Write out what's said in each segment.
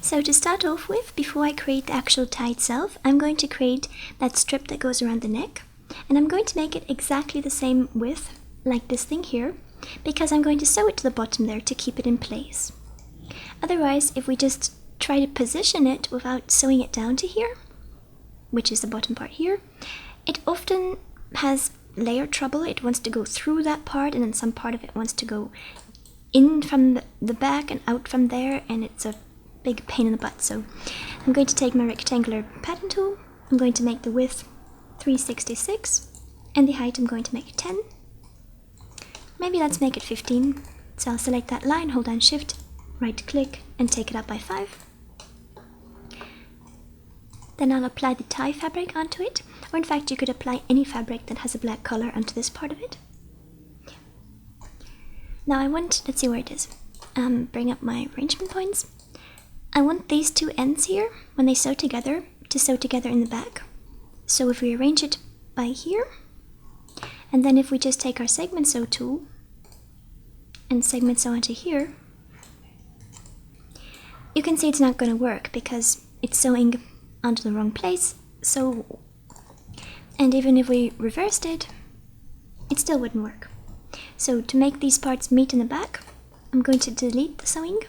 So to start off with, before I create the actual tie itself, I'm going to create that strip that goes around the neck, and I'm going to make it exactly the same width like this thing here, because I'm going to sew it to the bottom there to keep it in place. Otherwise, if we just try to position it without sewing it down to here, which is the bottom part here, it often has layer trouble. It wants to go through that part, and then some part of it wants to go in from the back and out from there, and it's a big pain in the butt. So I'm going to take my rectangular pattern tool. I'm going to make the width 366 and the height I'm going to make 10. Maybe let's make it 15. So I'll select that line, hold down shift, right click and take it up by 5. Then I'll apply the tie fabric onto it, or in fact you could apply any fabric that has a black color onto this part of it. Now I want, let's see where it is, bring up my arrangement points. I want these two ends here, when they sew together, to sew together in the back. So if we arrange it by here, and then if we just take our segment sew tool and segment sew onto here, you can see it's not going to work because it's sewing onto the wrong place. So, and even if we reversed it, it still wouldn't work. So to make these parts meet in the back, I'm going to delete the sewing,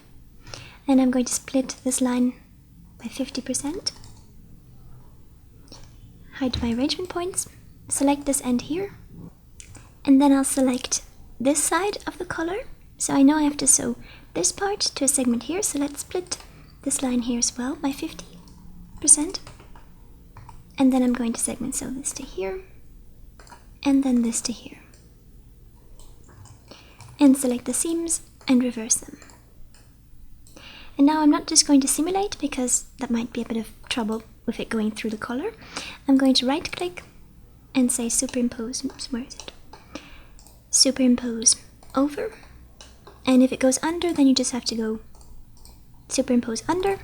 and I'm going to split this line by 50%, hide my arrangement points, select this end here, and then I'll select this side of the collar. So I know I have to sew this part to a segment here, so let's split this line here as well by 50%, and then I'm going to segment sew this to here, and then this to here, and select the seams and reverse them. And now I'm not just going to simulate, because that might be a bit of trouble with it going through the collar. I'm going to right click and say superimpose, where is it? Superimpose over, and if it goes under, then you just have to go superimpose under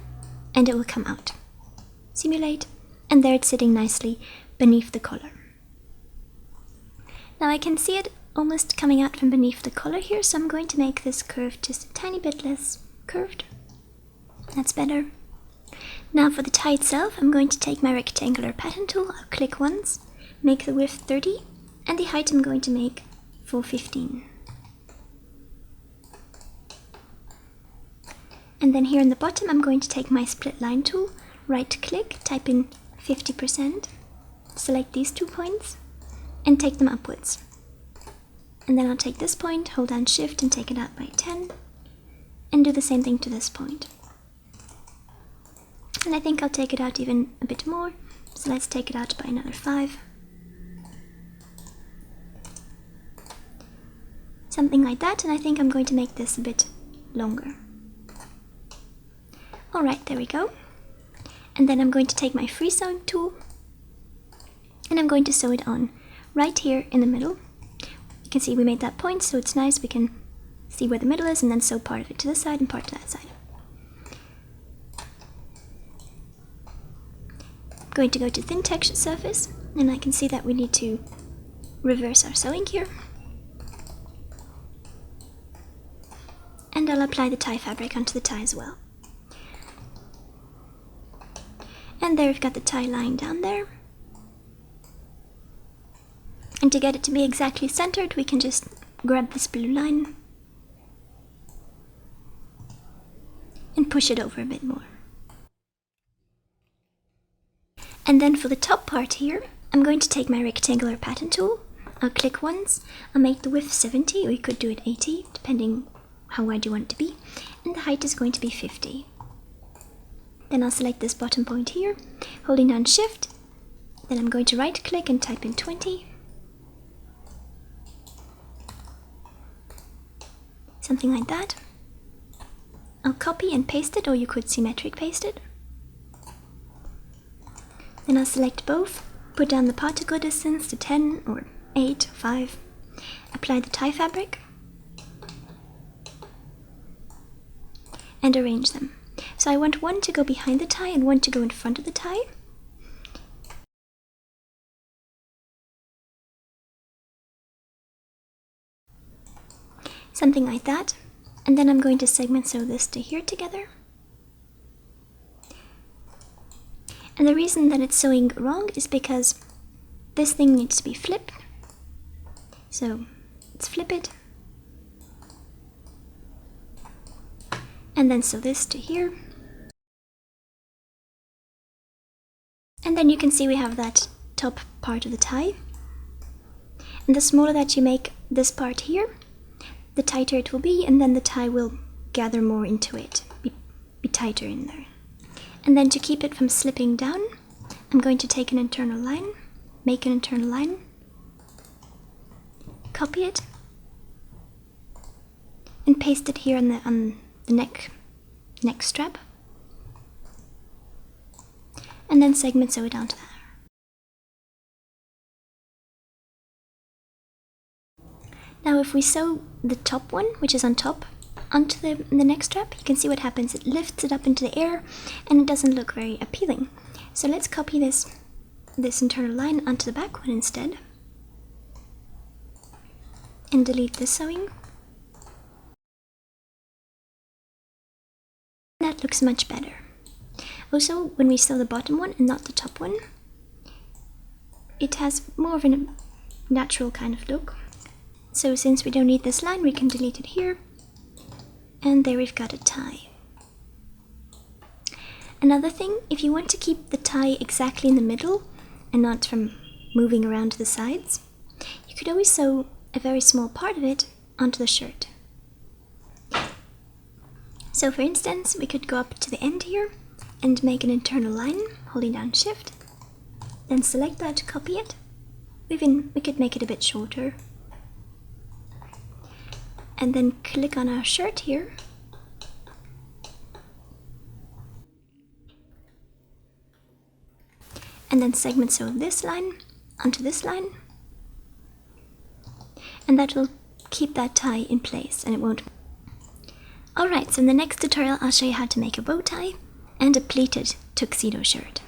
and it will come out. Simulate, and there it's sitting nicely beneath the collar. Now I can see it almost coming out from beneath the collar here, so I'm going to make this curve just a tiny bit less curved. That's better. Now for the tie itself, I'm going to take my rectangular pattern tool, I'll click once, make the width 30, and the height I'm going to make 415. And then here in the bottom, I'm going to take my split line tool, right click, type in 50%, select these 2 points, and take them upwards. And then I'll take this point, hold down shift and take it out by 10, and do the same thing to this point. And I think I'll take it out even a bit more, so let's take it out by another 5. Something like that, and I think I'm going to make this a bit longer. Alright, there we go. And then I'm going to take my free sewing tool, and I'm going to sew it on right here in the middle. You can see we made that point, so it's nice, we can see where the middle is, and then sew part of it to this side and part to that side. I'm going to go to thin textured surface, and I can see that we need to reverse our sewing here. And I'll apply the tie fabric onto the tie as well. And there we've got the tie line down there. And to get it to be exactly centered, we can just grab this blue line and push it over a bit more. And then for the top part here, I'm going to take my rectangular pattern tool, I'll click once, I'll make the width 70, or you could do it 80, depending how wide you want it to be, and the height is going to be 50. Then I'll select this bottom point here, holding down shift, then I'm going to right click and type in 20, something like that. I'll copy and paste it, or you could symmetric paste it. Then I'll select both, put down the particle distance to 10 or 8, 5, apply the tie fabric, and arrange them. So I want one to go behind the tie and one to go in front of the tie. Something like that. And then I'm going to segment sew this to here together. And the reason that it's sewing wrong is because this thing needs to be flipped. So let's flip it. And then sew this to here. And then you can see we have that top part of the tie. And the smaller that you make this part here, the tighter it will be, and then the tie will gather more into it, be tighter in there. And then to keep it from slipping down, I'm going to take an internal line, make an internal line, copy it, and paste it here on the neck strap, and then segment sew it onto that. Now if we sew the top one, which is on top, onto the neck strap, you can see what happens. It lifts it up into the air and it doesn't look very appealing. So let's copy this internal line onto the back one instead, and delete this sewing. That looks much better. Also, when we sew the bottom one and not the top one, it has more of a natural kind of look. So since we don't need this line, we can delete it here. And there we've got a tie. Another thing, if you want to keep the tie exactly in the middle and not from moving around to the sides, you could always sew a very small part of it onto the shirt. So for instance, we could go up to the end here and make an internal line, holding down Shift, then select that, copy it. We could make it a bit shorter. And then click on our shirt here. And then segment sew this line onto this line. And that will keep that tie in place and it won't. Alright, so in the next tutorial I'll show you how to make a bow tie and a pleated tuxedo shirt.